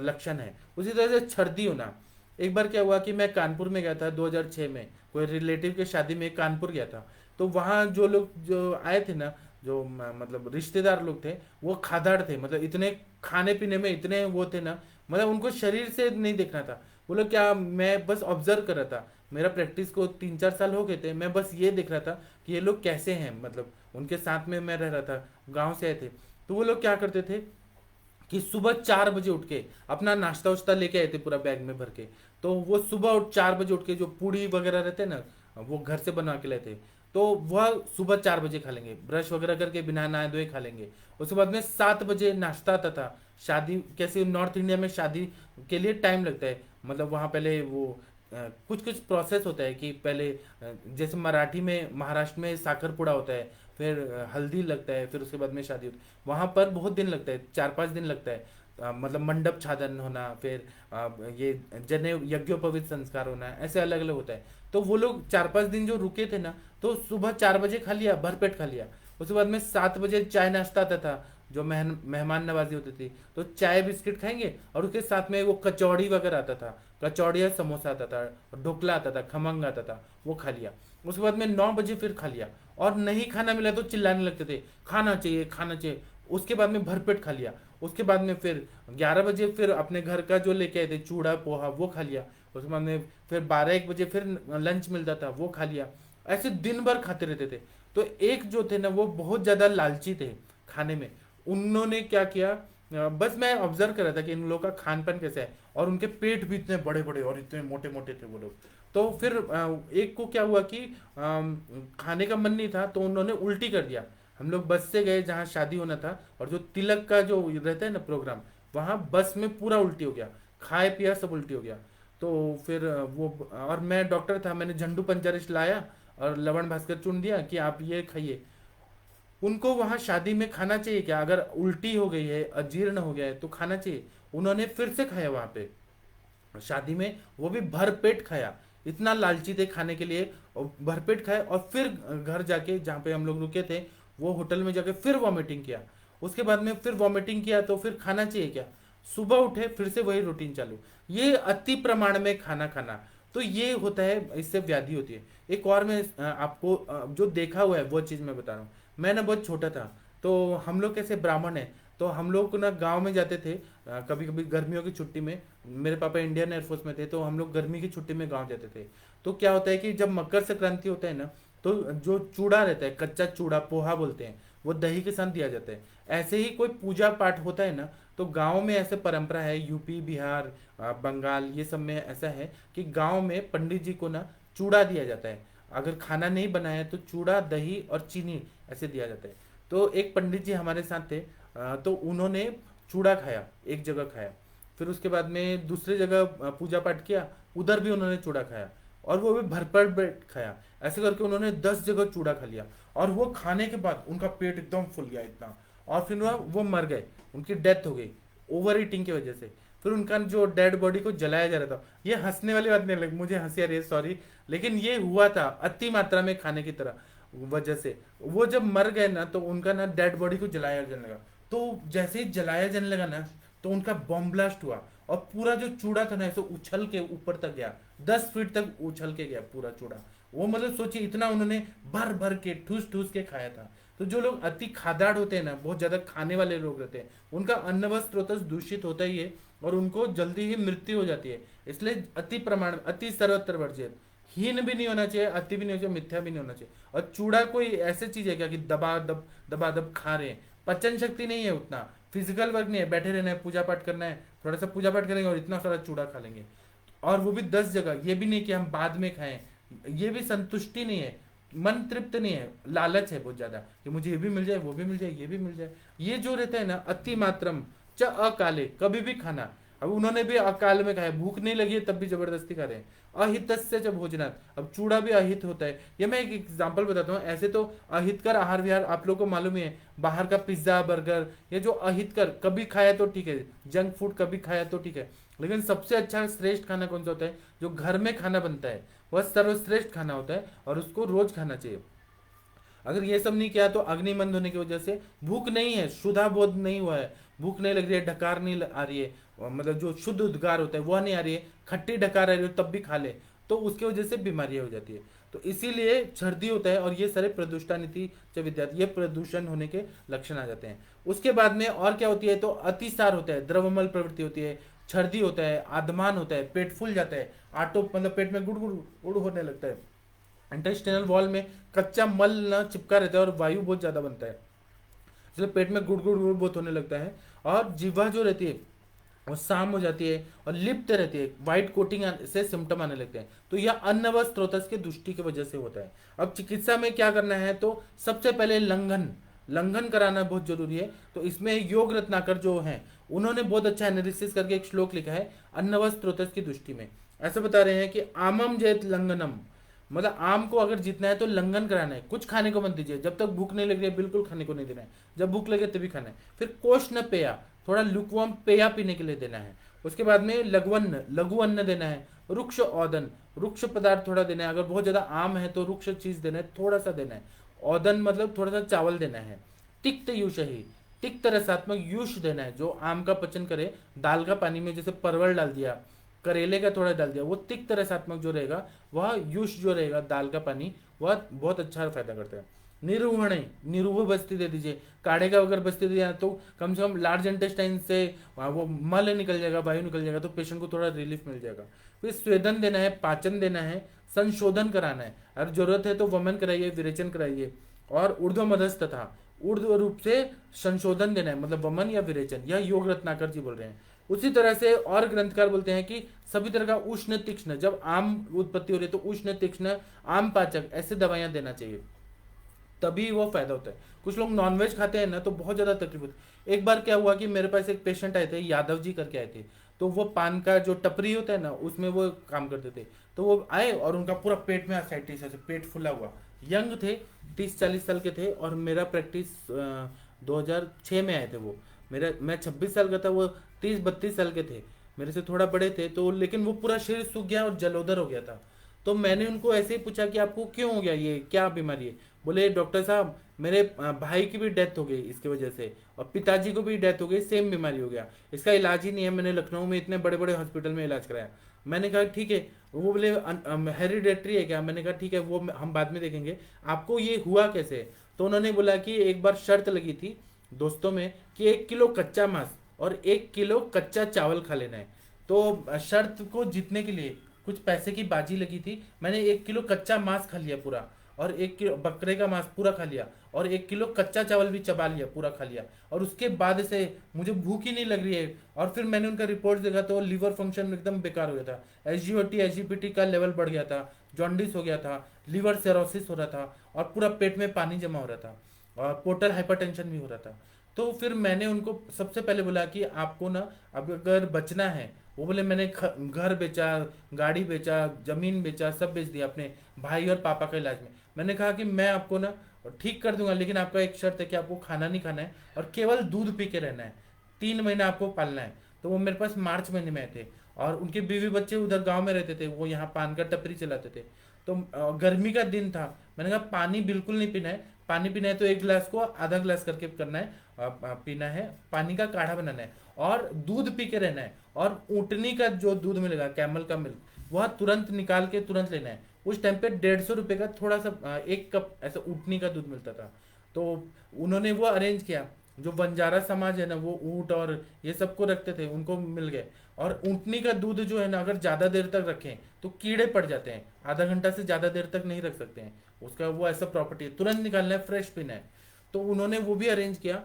लक्षण है। उसी तरह से छर्दी होना। एक बार क्या हुआ कि मैं कानपुर में गया था 2006 में, कोई रिलेटिव के शादी में कानपुर गया था। तो वहाँ जो लोग जो आए थे ना, जो मतलब रिश्तेदार लोग थे, वो खादाड़ थे, मतलब इतने खाने पीने में इतने वो थे ना, मतलब उनको शरीर से नहीं देखना था, वो लोग क्या, मैं बस ऑब्जर्व कर रहा था, मेरा प्रैक्टिस को 3-4 साल हो गए थे, मैं बस ये देख रहा था कि ये लोग कैसे हैं, मतलब उनके साथ में मैं रह रहा था, गांव से आए थे। तो वो लोग क्या करते थे कि सुबह 4 बजे उठ के अपना नाश्ता वाश्ता लेके आए थे पूरा बैग में भर के। तो वो सुबह 4 बजे उठ के जो पूड़ी वगैरह रहते हैं ना, वो घर से बना के लाए थे। तो वह सुबह 4 बजे खा लेंगे, ब्रश वगैरह करके बिना नहाए धोए खा लेंगे। उसके बाद में 7 बजे नाश्ता आता था। शादी कैसे नॉर्थ इंडिया में शादी के लिए टाइम लगता है, मतलब वहाँ पहले वो कुछ कुछ प्रोसेस होता है कि पहले जैसे मराठी में महाराष्ट्र में साखरपुड़ा होता है, फिर हल्दी लगता है, फिर उसके बाद में शादी होती है। वहाँ पर बहुत दिन लगता है, 4-5 दिन लगता है। मतलब मंडप छादन होना, फिर ये जनेऊ यज्ञोपवीत संस्कार होना, ऐसे अलग अलग होता है। तो वो लोग 4-5 दिन जो रुके थे ना, तो सुबह 4 बजे खा लिया, भरपेट खा लिया। उसके बाद में 7 बजे चाय नाश्ता आता था, जो मेहमान नवाजी होती थी, तो चाय बिस्किट खाएंगे, और उसके साथ में वो कचौड़ी वगैरह आता था, कचौड़ी या समोसा आता था, ढोकला आता था, खमंग आता था, वो खा लिया। उसके बाद में 9 बजे फिर खा लिया, और नहीं खाना मिला तो चिल्लाने लगते थे, खाना चाहिए खाना चाहिए। उसके बाद में भरपेट खा लिया। उसके बाद में फिर 11 बजे फिर अपने घर का जो लेके आए थे चूड़ा पोहा, वो खा लिया। उसके बाद में फिर 12-1 बजे फिर लंच मिलता था, वो खा लिया। ऐसे दिन भर खाते रहते थे। तो एक जो थे ना, वो बहुत ज्यादा लालची थे खाने में। उन्होंने क्या किया, बस मैं ऑब्जर्व कर रहा था कि इन लोगों का खान पान कैसा है, और उनके पेट भी इतने बड़े बड़े और इतने मोटे मोटे थे वो लोग। तो फिर एक को क्या हुआ कि खाने का मन नहीं था, तो उन्होंने उल्टी कर दिया। हम लोग बस से गए जहाँ शादी होना था, और जो तिलक का जो रहता है ना प्रोग्राम, वहाँ बस में पूरा उल्टी हो गया, खाए पिया सब उल्टी हो गया। तो फिर वो, और मैं डॉक्टर था, मैंने झंडू पंचरिश लाया और लवण भास्कर चुन दिया कि आप ये खाइए। उनको वहां शादी में खाना चाहिए क्या, अगर उल्टी हो गई है, अजीर्ण हो गया है, तो खाना चाहिए। उन्होंने फिर से खाया वहां पे शादी में, वो भी भर पेट खाया। इतना लालची थे खाने के लिए, और भरपेट खाए, और फिर घर जाके जहाँ पे हम लोग रुके थे, वो होटल में जाके फिर वॉमिटिंग किया। उसके बाद में फिर वॉमिटिंग किया, तो फिर खाना चाहिए क्या, सुबह उठे फिर से वही रूटीन चालू। ये अति प्रमाण में खाना खाना, तो ये होता है, इससे व्याधि होती है। एक और मैं आपको जो देखा हुआ है वो चीज़ मैं बता रहा हूँ। मैं ना बहुत छोटा था, तो हम लोग कैसे ब्राह्मण है, तो हम लोग ना गांव में जाते थे कभी कभी गर्मियों की छुट्टी में। मेरे पापा इंडियन एयरफोर्स में थे, तो हम लोग गर्मी की छुट्टी में गांव जाते थे। तो क्या होता है कि जब मकर संक्रांति होता है ना, तो जो चूड़ा रहता है, कच्चा चूड़ा पोहा बोलते हैं, वो दही के साथ दिया जाता है। ऐसे ही कोई पूजा पाठ होता है ना, तो गांव में ऐसे परंपरा है, यूपी बिहार बंगाल ये सब में ऐसा है कि गांव में पंडित जी को ना चूड़ा दिया जाता है। अगर खाना नहीं बनाया तो चूड़ा दही और चीनी ऐसे दिया जाता है। तो एक पंडित जी हमारे साथ थे, तो उन्होंने चूड़ा खाया, एक जगह खाया। फिर उसके बाद में दूसरी जगह पूजा पाठ किया, उधर भी उन्होंने चूड़ा खाया, और वो भी भरपेट पेट खाया। ऐसे करके उन्होंने 10 जगह चूड़ा खा लिया, और वो खाने के बाद उनका पेट एकदम फूल गया इतना। और फिर वो मर गए, उनकी डेथ हो गई ओवर ईटिंग की वजह से। फिर उनका जो डेड बॉडी को जलाया जा रहा था, ये हंसने वाली बात नहीं लगी मुझे, हंसी आ रही है सॉरी, लेकिन ये हुआ था अति मात्रा में खाने की तरह वजह से। वो जब मर गए ना, तो उनका ना डेड बॉडी को जलाया जाने लगा। तो जैसे ही जलाया जाने लगा ना, तो उनका बॉम्ब ब्लास्ट हुआ, और पूरा जो चूड़ा था ना, ऐसे उछल के ऊपर तक गया, 10 फीट तक उछल के गया पूरा चूड़ा। वो मतलब सोचिए, इतना उन्होंने भर भर के ठूस ठूस के खाया था। तो जो लोग अति खादाड़ होते हैं ना, बहुत ज्यादा खाने वाले लोग रहते हैं, उनका अन्न व स्रोत दूषित होता ही है, और उनको जल्दी ही मृत्यु हो जाती है। इसलिए अति प्रमाण, अति सर्वत्र वर्जित, हीन भी नहीं होना चाहिए, अति भी नहीं होना चाहिए, मिथ्या भी नहीं होना चाहिए। और चूड़ा कोई ऐसी चीज है क्या कि दबा दब खा रहे हैं, पचन शक्ति नहीं है उतना, फिजिकल वर्क नहीं है, बैठे रहना है, पूजा पाठ करना है, थोड़ा सा पूजा पाठ करेंगे और इतना सारा चूड़ा खा लेंगे, और वो भी 10 जगह। ये भी नहीं कि हम बाद में खाएं, ये भी संतुष्टि नहीं है, मन तृप्त नहीं है, लालच है बहुत ज्यादा कि मुझे ये भी मिल जाए, वो भी मिल जाए, ये भी मिल जाए। ये जो रहता है ना, अति मात्रम च अकाले, कभी भी खाना। अब उन्होंने भी अकाल में खाया, भूख नहीं लगी है तब भी जबरदस्ती खा रहे हैं। अहितस्य च भोजनात्, अब चूड़ा भी अहित होता है। ये मैं एक एग्जांपल बताता हूँ। ऐसे तो अहितकर आहार विहार आप लोग को मालूम ही है, बाहर का पिज्जा बर्गर, ये जो अहितकर कभी खाया तो ठीक है, जंक फूड कभी खाया तो ठीक है, लेकिन सबसे अच्छा श्रेष्ठ खाना कौन सा होता है, जो घर में खाना बनता है, वह सर्वश्रेष्ठ खाना होता है, और उसको रोज खाना चाहिए। अगर ये सब नहीं किया तो अग्निमंद होने की वजह से भूख नहीं है, शुद्धा बोध नहीं हुआ है, भूख नहीं लग रही है, ढकार नहीं आ रही है, मतलब जो शुद्ध उद्गार होता है वह नहीं आ रही है, खट्टी ढकार आ रही है तब भी खा ले, तो उसकी वजह से बीमारियां हो जाती है। तो इसीलिए सर्दी होता है, और ये सारे प्रदुष्टानीति च विद्यार्थी, ये प्रदूषण होने के लक्षण आ जाते हैं। उसके बाद में और क्या होती है, तो अतिसार होता है, द्रवमल प्रवृत्ति होती है, छर्दी होता है, आधमान होता है, पेट फूल जाता है, आटो मतलब पेट में गुड़ गुड़ गुड़ होने लगता है, इंटेस्टिनल वॉल में कच्चा मल ना चिपका रहता है और वायु बहुत ज़्यादा बनता है, इसलिए पेट में गुड़ गुड़ गुड़ बहुत होने लगता है, और जीवा जो रहती है वो शाम हो जाती है और लिप्त रहती है, व्हाइट कोटिंग से सिम्टम आने लगते हैं। तो यह अन्न व स्रोतस की दृष्टि की वजह से होता है। अब चिकित्सा में क्या करना है, तो सबसे पहले लंघन लंघन कराना बहुत जरूरी है। तो इसमें योग रत्नाकर जो हैं उन्होंने बहुत अच्छा एनालिसिस करके एक श्लोक लिखा है अन्न व स्रोतस की दृष्टि में। ऐसा बता रहे हैं कि आमम जयत लंघनम, मतलब आम को अगर जीतना है तो लंघन कराना है, कुछ खाने को मत दीजिए, जब तक भूख नहीं लग रही है बिल्कुल खाने को नहीं देना है, जब भूख लगे तभी खाना है। फिर कोष्ण पेया, थोड़ा लुकवाम पेया पीने के लिए देना है। उसके बाद में लघुअन्न लघु अन्न देना है, रुक्ष औदन रुक्ष पदार्थ थोड़ा देना है, अगर बहुत ज्यादा आम है तो रुक्ष चीज देना है, थोड़ा सा देना है। औदन मतलब थोड़ा सा चावल देना है। तिक्त युषही, तिक्त रसात्मक युष देना है, जो आम का पचन करे। दाल का पानी में जैसे परवल डाल दिया, करेले का थोड़ा डाल दिया, वो तिक्त रसात्मक जो रहेगा वह युष जो रहेगा दाल का पानी, वह बहुत अच्छा फायदा करता है। निरूहण, निरूह बस्ती दे दीजिए, काढ़े का अगर बस्ती दिया तो कम से कम लार्ज इंटेस्टाइन से वो मल निकल जाएगा, वायु निकल जाएगा, तो पेशेंट को थोड़ा रिलीफ मिल जाएगा। फिर स्वेदन देना है, पाचन देना है, संशोधन कराना है, अगर जरूरत है तो वमन कराइए, विरेचन कराइए, और ऊर्ध्व मध्यस्थ तथा ऊर्ध्व रूप से संशोधन देना है, मतलब वमन या विरेचन। यह योग रत्नाकर जी बोल रहे हैं। उसी तरह से और ग्रंथकार बोलते हैं कि सभी तरह का उष्ण तीक्ष्ण, जब आम उत्पत्ति हो रही है तो उष्ण तीक्ष्ण आम पाचक ऐसे दवाइयां देना चाहिए, तभी वो फायदा होता है। कुछ लोग नॉनवेज खाते हैं ना तो बहुत ज्यादा तकलीफ होती है। एक बार क्या हुआ कि मेरे पास एक पेशेंट आए थे, यादव जी करके आए थे, तो वो पान का जो टपरी होता है ना उसमें वो काम करते थे। तो वो आए और उनका पूरा पेट में असाइटिस, ऐसे पेट फुला हुआ, यंग थे, 30-40 साल के थे, और मेरा प्रैक्टिस 2006 में आए थे वो। मेरा मैं 26 साल का था, वो 30-32 साल के थे, मेरे से थोड़ा बड़े थे। तो लेकिन वो पूरा शरीर सूख गया और जलोदर हो गया था। तो मैंने उनको ऐसे ही पूछा कि आपको क्यों हो गया, ये क्या बीमारी है? बोले डॉक्टर साहब मेरे भाई की भी डेथ हो गई इसकी वजह से, और पिताजी को भी डेथ हो गई, सेम बीमारी हो गया, इसका इलाज ही नहीं है, मैंने लखनऊ में इतने बड़े बड़े हॉस्पिटल में इलाज कराया। मैंने कहा ठीक है। वो बोले हेरिडेटरी है क्या? मैंने कहा ठीक है, वो हम बाद में देखेंगे, आपको ये हुआ कैसे? तो उन्होंने बोला कि एक बार शर्त लगी थी दोस्तों में कि 1 किलो कच्चा मांस और 1 किलो कच्चा चावल खा लेना है। तो शर्त को जीतने के लिए कुछ पैसे की बाजी लगी थी, मैंने 1 किलो कच्चा मांस खा लिया पूरा, और 1 किलो बकरे का मांस पूरा खा लिया, और 1 किलो कच्चा चावल भी चबा लिया, पूरा खा लिया, और उसके बाद से मुझे भूख ही नहीं लग रही है। और फिर मैंने उनका रिपोर्ट देखा तो लीवर फंक्शन एकदम बेकार हो गया था, एसजीओटी एसजीपीटी का लेवल बढ़ गया था, जॉन्डिस हो गया था, लीवर सेरोसिस हो रहा था, और पूरा पेट में पानी जमा हो रहा था, और पोर्टल हाइपरटेंशन भी हो रहा था। तो फिर मैंने उनको सबसे पहले बोला कि आपको ना अब अगर बचना है, वो बोले मैंने घर बेचा, गाड़ी बेचा, जमीन बेचा, सब बेच दिया अपने भाई और पापा के इलाज में। मैंने कहा कि मैं आपको ना ठीक कर दूंगा, लेकिन आपका एक शर्त है कि आपको खाना नहीं खाना है और केवल दूध पी के रहना है, 3 महीना आपको पालना है। तो वो मेरे पास मार्च महीने में आए थे, और उनके बीवी बच्चे उधर गांव में रहते थे, वो यहाँ पान का टपरी चलाते थे। तो गर्मी का दिन था, मैंने कहा पानी बिल्कुल नहीं पीना है, पानी पीना है तो 1 गिलास को आधा गिलास करके करना है, पीना है, पानी का काढ़ा बनाना है, और दूध पी के रहना है। और ऊँटनी का जो दूध मिलेगा, कैमल का मिल्क, वह तुरंत निकाल के तुरंत लेना है। उस टाइम पे 150 रुपये का थोड़ा सा 1 कप ऐसा ऊँटनी का दूध मिलता था। तो उन्होंने वो अरेंज किया, जो बंजारा समाज है ना, वो ऊँट और ये सबको रखते थे, उनको मिल गए। और ऊँटनी का दूध जो है ना, अगर ज़्यादा देर तक रखें तो कीड़े पड़ जाते हैं, आधा घंटा से ज़्यादा देर तक नहीं रख सकते हैं, उसका वो ऐसा प्रॉपर्टी है, तुरंत निकालना है, फ्रेश पीना है। तो उन्होंने वो भी अरेंज किया।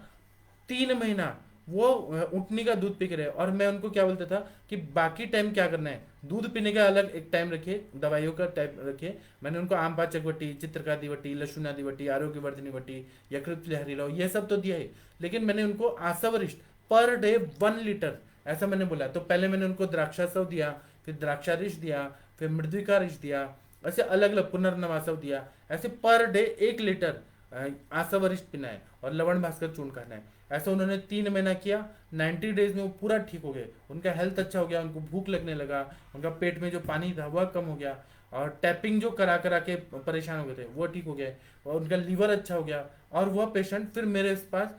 3 महीना वो ऊँटनी का दूध पी के रहे। और मैं उनको क्या बोलता था कि बाकी टाइम क्या करना है, दूध पीने का अलग एक टाइम रखिए, दवाइयों का टाइम रखिए। मैंने उनको आम पाचक वटी, चित्रकादी वटी, लशुनादी वटी, आरोग्य वर्धनी वटी, यकृत लहरी लो, ये सब तो दिया ही, लेकिन मैंने उनको आसवरिष्ठ पर डे 1 लीटर ऐसा मैंने बोला। तो पहले मैंने उनको द्राक्षासव दिया, फिर द्राक्षारिष दिया, फिर मृद्विका रिष दिया, ऐसे अलग अलग पुनर्नवासव दिया, ऐसे पर डे 1 लीटर आसवरिष्ठ पीना है और लवण भास्कर चूर्ण खाना है। ऐसा उन्होंने 3 महीना किया। 90 डेज में वो पूरा ठीक हो गए, उनका हेल्थ अच्छा हो गया, उनको भूख लगने लगा, उनका पेट में जो पानी था वह कम हो गया, और टैपिंग जो करा करा के परेशान हो गए थे वो ठीक हो गए, और उनका लीवर अच्छा हो गया। और वह पेशेंट फिर मेरे पास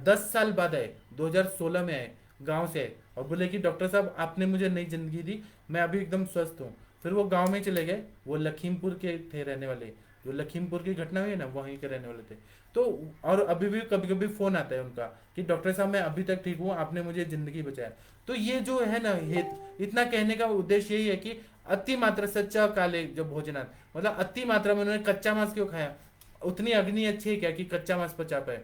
10 साल बाद आए, 2016 में आए, गाँव से आए, और बोले कि डॉक्टर साहब आपने मुझे नई जिंदगी दी, मैं अभी एकदम स्वस्थ हूँ। फिर वो गाँव में चले गए, वो लखीमपुर के थे रहने वाले, जो लखीमपुर की घटना हुई है ना, वहीं के रहने वाले थे। तो और अभी भी कभी कभी फोन आता है उनका कि डॉक्टर साहब मैं अभी तक ठीक हूँ, आपने मुझे जिंदगी बचाया। तो ये जो है ना, ये इतना कहने का उद्देश्य यही है कि अति मात्रा सच्चा काले जो भोजनात्, मतलब अति मात्रा में उन्होंने कच्चा मांस क्यों खाया? उतनी अग्नि अच्छी है क्या कि कच्चा मांस पचा पाए?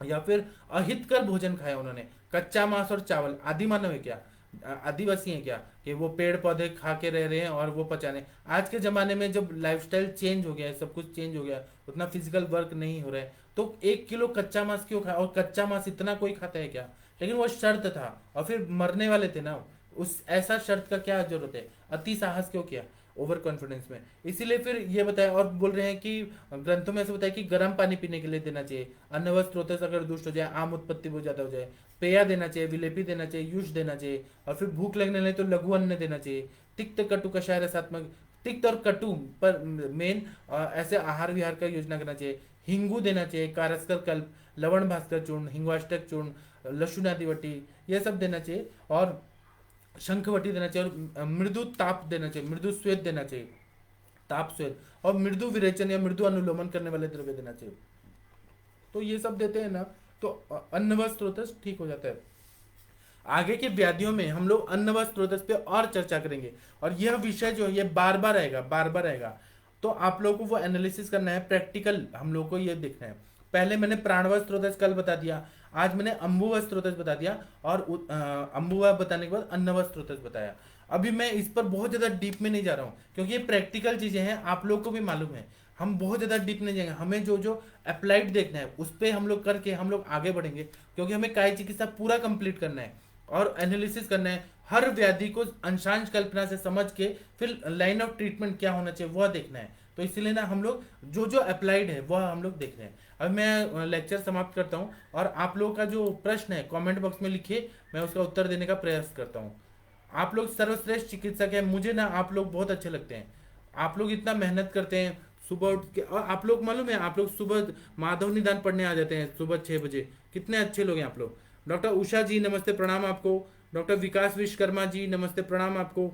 या फिर अहितकर भोजन खाया उन्होंने, कच्चा मांस और चावल। आदि मानव है क्या? आदिवासी है क्या कि वो पेड़ पौधे खा के रह रहे हैं और वो पचा रहे हैं? आज के जमाने में जब लाइफस्टाइल चेंज हो गया है, सब कुछ चेंज हो गया है, उतना फिजिकल वर्क नहीं हो रहा है, तो 1 किलो कच्चा मांस क्यों खाया? और कच्चा मांस इतना कोई खाता है क्या? लेकिन वो शर्त था, और फिर मरने वाले थे ना, उस ऐसा शर्त का क्या जरूरत है? अति साहस क्यों किया ओवर कॉन्फिडेंस में? इसीलिए फिर ये बताया, और बोल रहे हैं कि ग्रंथों में ऐसे बताया कि गर्म पानी पीने के लिए देना चाहिए, अन्न स्रोत अगर दुष्ट हो जाए, आम उत्पत्ति बहुत ज्यादा हो जाए, पेया देना चाहिए, विलेपी देना चाहिए, युष देना चाहिए, और फिर भूख लगने लगे तो लघु अन्न देना चाहिए, तिक्त कटु कषाय रसात्मक, तिक्त और कटु पर मेन ऐसे आहार विहार का योजना करना चाहिए, हिंगू देना चाहिए, कारस्कर कल्प, लवण भास्कर चूर्ण, हिंगवाष्टक चूर्ण, लशुनादिवटी, ये सब देना चाहिए, और शंखवटी देना चाहिए, और मृदु ताप देना चाहिए, मृदु श्वेत देना चाहिए, ताप श्वेत, और मृदु विरेचन या मृदु अनुलोमन करने वाले द्रव्य देना चाहिए। तो ये सब देते हैं ना, तो अन्न व स्रोत ठीक हो जाता है। आगे के व्याधियों में हम लोग अन्न व स्रोत पे और चर्चा करेंगे, और यह विषय जो है ये बार बार आएगा, बार बार आएगा। तो आप लोगों को वो एनालिसिस करना है, प्रैक्टिकल हम लोग को ये देखना है। पहले मैंने प्राणव स्रोत कल बता दिया, आज मैंने अम्बुव स्रोत बता दिया, और अम्बुवा बताने के बाद अन्नव स्रोत बताया। अभी मैं इस पर बहुत ज्यादा डीप में नहीं जा रहा हूँ, क्योंकि ये प्रैक्टिकल चीजें हैं, आप लोग को भी मालूम है। हम बहुत ज्यादा डीप नहीं जाएंगे, हमें जो जो अप्लाइड देखना है उस पर हम लोग करके हम लोग आगे बढ़ेंगे, क्योंकि हमें काय चिकित्सा पूरा कंप्लीट करना है और एनालिसिस करना है, हर व्याधि को अंशांश कल्पना से समझ के फिर लाइन ऑफ ट्रीटमेंट क्या होना चाहिए वह देखना है। तो इसीलिए ना हम लोग जो जो अप्लाइड है वह हम लोग देख रहे हैं। अब मैं लेक्चर समाप्त करता हूँ, और आप लोगों का जो प्रश्न है कमेंट बॉक्स में लिखिए, मैं उसका उत्तर देने का प्रयास करता हूँ। आप लोग सर्वश्रेष्ठ चिकित्सक हैं, मुझे ना आप लोग बहुत अच्छे लगते हैं। आप लोग इतना मेहनत करते हैं सुबह उठ के, और आप लोग मालूम है, आप लोग सुबह माधव निदान पढ़ने आ जाते हैं सुबह 6 बजे। कितने अच्छे लोग हैं आप लोग। डॉक्टर उषा जी नमस्ते प्रणाम आपको। डॉक्टर विकास विश्वकर्मा जी नमस्ते प्रणाम आपको।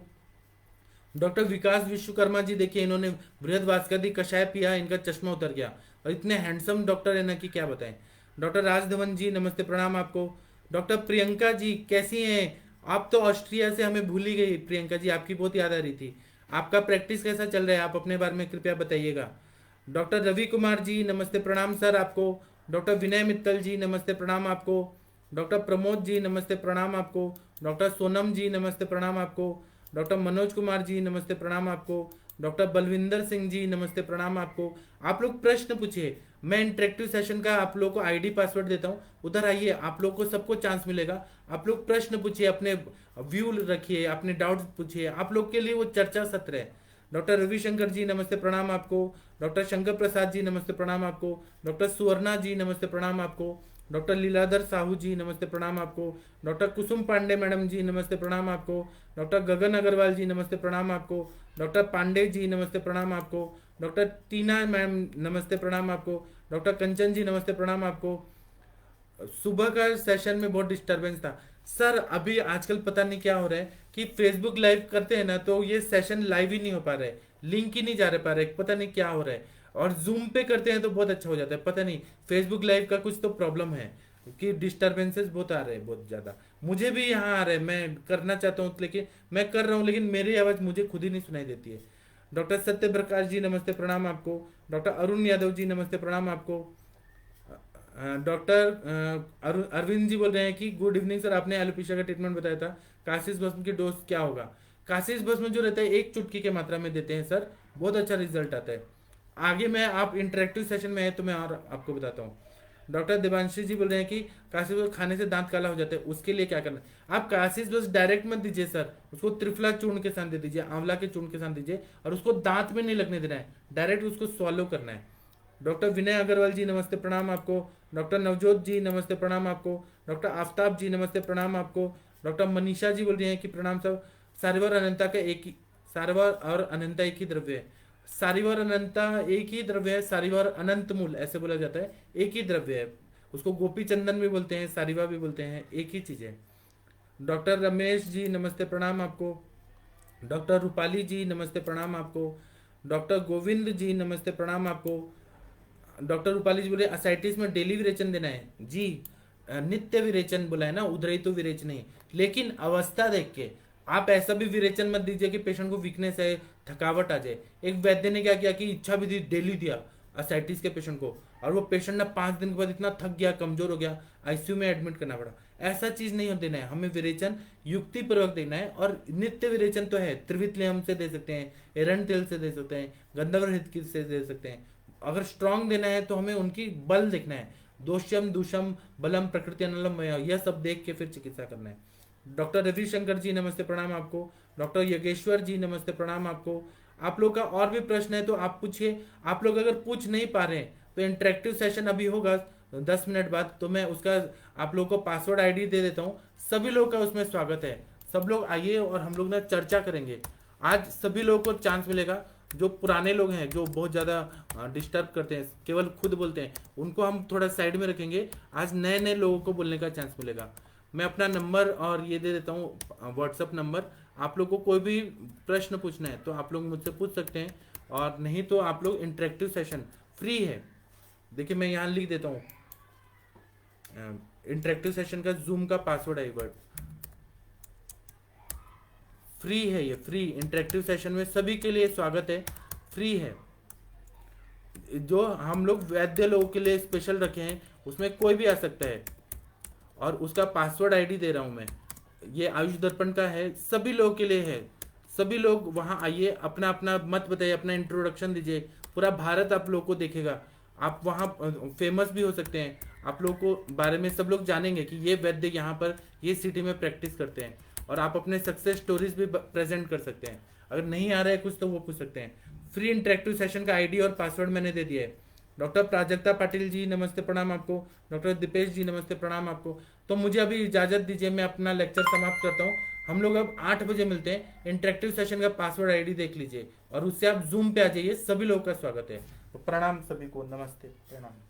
डॉक्टर विकास विश्वकर्मा जी देखिए, इन्होंने बृहद भास्कर कषाय पिया, इनका चश्मा उतर गया, और इतने हैंडसम डॉक्टर है ना कि क्या बताएं। डॉक्टर राजधवन जी नमस्ते प्रणाम आपको। डॉक्टर प्रियंका जी कैसी हैं आप? तो ऑस्ट्रिया से हमें भूल ही गई प्रियंका जी, आपकी बहुत याद आ रही थी। आपका प्रैक्टिस कैसा चल रहा है, आप अपने बारे में कृपया बताइएगा। डॉक्टर रवि कुमार जी नमस्ते प्रणाम सर आपको। डॉक्टर विनय मित्तल जी नमस्ते प्रणाम आपको। डॉक्टर प्रमोद जी नमस्ते प्रणाम आपको। डॉक्टर सोनम जी नमस्ते प्रणाम आपको। डॉक्टर मनोज कुमार जी नमस्ते प्रणाम आपको। डॉक्टर बलविंदर सिंह जी नमस्ते प्रणाम आपको। आप लोग प्रश्न पूछिए, मैं इंटरेक्टिव सेशन का आप लोग को आईडी पासवर्ड देता हूँ, उधर आइए, आप लोग को सबको चांस मिलेगा। आप लोग प्रश्न पूछिए, अपने व्यू रखिए, अपने डाउट पूछिए, आप लोग के लिए वो चर्चा सत्र है। डॉक्टर रविशंकर जी नमस्ते प्रणाम आपको। डॉक्टर शंकर प्रसाद जी नमस्ते प्रणाम आपको। डॉक्टर सुवर्णा जी नमस्ते प्रणाम आपको। डॉक्टर लीलाधर साहू जी नमस्ते प्रणाम आपको। डॉक्टर कुसुम पांडे मैडम जी नमस्ते प्रणाम आपको। डॉक्टर गगन अग्रवाल जी नमस्ते प्रणाम आपको। डॉक्टर पांडे जी नमस्ते प्रणाम आपको। डॉक्टर टीना मैम नमस्ते प्रणाम आपको। डॉक्टर कंचन जी नमस्ते प्रणाम आपको। सुबह का सेशन में बहुत डिस्टरबेंस था सर, अभी आजकल पता नहीं क्या हो रहा है कि फेसबुक लाइव करते हैं ना तो ये सेशन लाइव ही नहीं हो पा रहा है, लिंक ही नहीं जा रहा पा रहा है, पता नहीं क्या हो रहा है। और जूम पे करते हैं तो बहुत अच्छा हो जाता है, पता नहीं फेसबुक लाइव का कुछ तो प्रॉब्लम है कि डिस्टरबेंसेस बहुत आ रहे हैं, बहुत ज्यादा। मुझे भी यहाँ आ रहा है, मैं करना चाहता हूँ लेकिन मैं कर रहा हूँ, लेकिन मेरी आवाज मुझे खुद ही नहीं सुनाई देती है। डॉक्टर सत्य प्रकाश जी नमस्ते प्रणाम आपको। डॉक्टर अरुण यादव जी नमस्ते प्रणाम आपको। डॉक्टर अरविंद जी बोल रहे हैं कि गुड इवनिंग सर, आपने एलोपेशिया का ट्रीटमेंट बताया था, कासिस भस्म की डोज क्या होगा? कासिस भस्म जो रहता है 1 चुटकी के मात्रा में देते हैं सर, बहुत अच्छा रिजल्ट आता है। आगे मैं आप इंटरेक्टिव सेशन में है तो मैं और आपको बताता हूँ। डॉक्टर देवांशी जी बोल रहे हैं कि कासिस बस खाने से दांत काला हो जाता है, उसके लिए क्या करना है? आप कासिस बस डायरेक्ट मत दीजिए सर, उसको त्रिफला चूर्ण के साथ दे दीजिए, आंवला के चूर्ण के साथ दीजिए, और उसको दांत में नहीं लगने देना है, डायरेक्ट उसको स्वॉलो करना है। डॉक्टर विनय अग्रवाल जी नमस्ते प्रणाम आपको। डॉक्टर नवजोत जी नमस्ते प्रणाम आपको। डॉक्टर आफ्ताब जी नमस्ते प्रणाम आपको। डॉक्टर मनीषा जी बोल रही हैं कि प्रणाम सर, सारिवर अनंता का एक ही, सारिवर और अनंता एक ही द्रव्य है। सारिवर अनंता एक ही द्रव्य है, सारिवर अनंत मूल ऐसे बोला जाता है, एक ही द्रव्य है। उसको गोपी चंदन भी बोलते हैं, सारिवा भी बोलते हैं, एक ही चीज है। डॉक्टर रमेश जी नमस्ते प्रणाम आपको। डॉक्टर रूपाली जी नमस्ते प्रणाम आपको। डॉक्टर गोविंद जी नमस्ते प्रणाम आपको। डॉक्टर रूपाली जी बोले असाइटिस में डेली विरेचन देना है जी। नित्य विरेचन बोला है ना, उधर तो विरेचन नहीं, लेकिन अवस्था देख के आप ऐसा भी विरेचन मत दीजिए कि पेशेंट को वीकनेस है, थकावट आ जाए। एक वैद्य ने क्या किया कि इच्छा विधि डेली दिया असाइटिस के पेशेंट को, और वो पेशेंट ना 5 दिन के बाद इतना थक गया, कमजोर हो गया, आईसीयू में एडमिट करना पड़ा। ऐसा चीज नहीं देना है, हमें विरेचन युक्ति पूर्वक देना है। और नित्य विरेचन तो है, त्रिवितलेयम से दे सकते हैं, एरंड तेल से दे सकते हैं, गंधर्व से दे सकते हैं। अगर स्ट्रांग देना है तो हमें उनकी बल देखना है, दोष्यम दूषम बलम प्रकृति अनलम, यह सब देख के फिर चिकित्सा करना है। डॉक्टर रविशंकर जी नमस्ते प्रणाम आपको। डॉक्टर योगेश्वर जी नमस्ते प्रणाम आपको। आप लोग का और भी प्रश्न है तो आप पूछिए। आप लोग अगर पूछ नहीं पा रहे हैं तो इंटरेक्टिव सेशन अभी होगा 10 मिनट बाद, तो मैं उसका आप लोग को पासवर्ड आईडी दे देता हूँ। सभी लोग का उसमें स्वागत है, सब लोग आइए और हम लोग ना चर्चा करेंगे। आज सभी लोगों को चांस मिलेगा। जो पुराने लोग हैं जो बहुत ज़्यादा डिस्टर्ब करते हैं, केवल खुद बोलते हैं, उनको हम थोड़ा साइड में रखेंगे। आज नए नए लोगों को बोलने का चांस मिलेगा। मैं अपना नंबर और ये दे देता हूँ, व्हाट्सअप नंबर। आप लोग को कोई भी प्रश्न पूछना है तो आप लोग मुझसे पूछ सकते हैं, और नहीं तो आप लोग इंटरेक्टिव सेशन फ्री है। देखिए मैं यहाँ लिख देता हूँ, इंटरेक्टिव सेशन का जूम का पासवर्ड है, वर्ड फ्री है, ये फ्री इंटरेक्टिव सेशन में सभी के लिए स्वागत है, फ्री है। जो हम लोग वैद्य लोगों के लिए स्पेशल रखे हैं उसमें कोई भी आ सकता है, और उसका पासवर्ड आईडी दे रहा हूं मैं। ये आयुष दर्पण का है, सभी लोगों के लिए है। सभी लोग वहां आइए, अपना अपना मत बताइए, अपना इंट्रोडक्शन दीजिए। पूरा भारत आप लोग को देखेगा, आप वहाँ फेमस भी हो सकते हैं। आप लोग को बारे में सब लोग जानेंगे कि ये वैद्य यहाँ पर ये सिटी में प्रैक्टिस करते हैं, और आप अपने सक्सेस स्टोरीज भी प्रेजेंट कर सकते हैं। अगर नहीं आ रहा है कुछ तो वो पूछ सकते हैं। फ्री इंटरेक्टिव सेशन का आईडी और पासवर्ड मैंने दे दिया है। डॉक्टर प्राजक्ता पाटिल जी नमस्ते प्रणाम आपको। डॉक्टर दीपेश जी नमस्ते प्रणाम आपको। तो मुझे अभी इजाजत दीजिए, मैं अपना लेक्चर समाप्त करता हूँ। हम लोग अब 8 बजे मिलते हैं। इंटरेक्टिव सेशन का पासवर्ड आईडी देख लीजिए और उससे आप जूम पे आ जाइए। सभी लोगों का स्वागत है। तो प्रणाम सभी को, नमस्ते प्रणाम।